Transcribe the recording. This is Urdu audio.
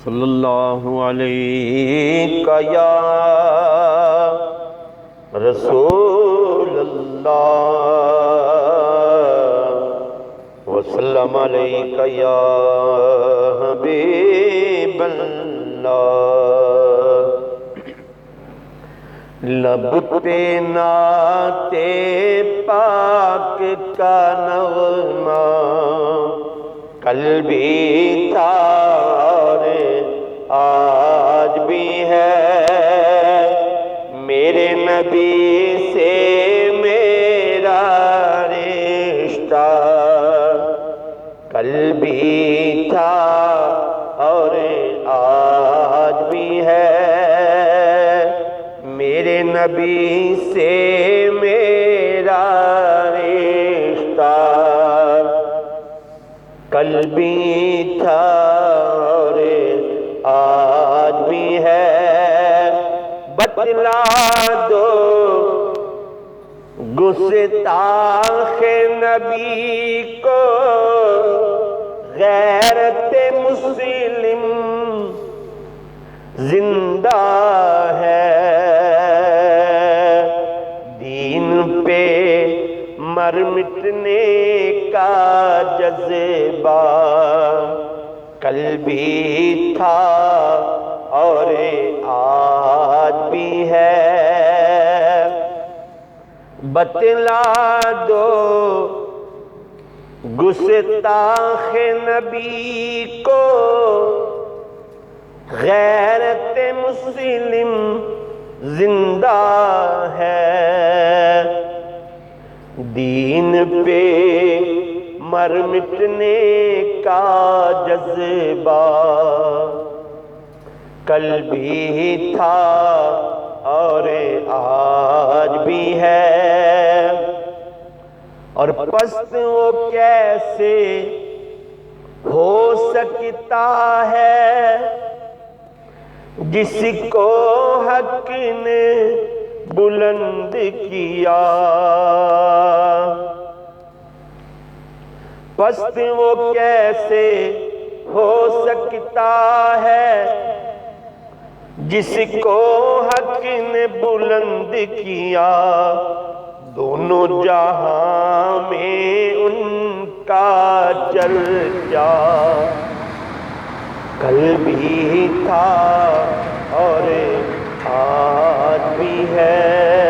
صلی اللہ علیہ یا رسول اللہ وسلم علیہ یا حبیب اللہ۔ لب پہ نعت پاک کا نغمہ کل بھی تھا اور آج بھی ہے، میرے نبی سے میرا رشتہ کل بھی تھا اور آج بھی ہے، میرے نبی سے میرا رشتہ کل بھی تھا اور آج بھی ہے۔ بتلا دو گستاخ نبی کو غیرت مسلم زندہ ہے، دین پہ مر مٹنے کا جذبہ کل بھی تھا اور آج بھی ہے۔ بتلا دو گستاخ نبی کو غیرت مسلم زندہ ہے، دین پہ مر مٹنے کا جذبہ کل بھی تھا اور آج بھی ہے۔ اور پست وہ کیسے ہو سکتا ہے جس کو حق نے بلند کیا، پست وہ کیسے ہو سکتا ہے جس کو حق نے بلند کیا، دونوں جہاں میں ان کا چرچا کل بھی تھا اور آج بھی ہے۔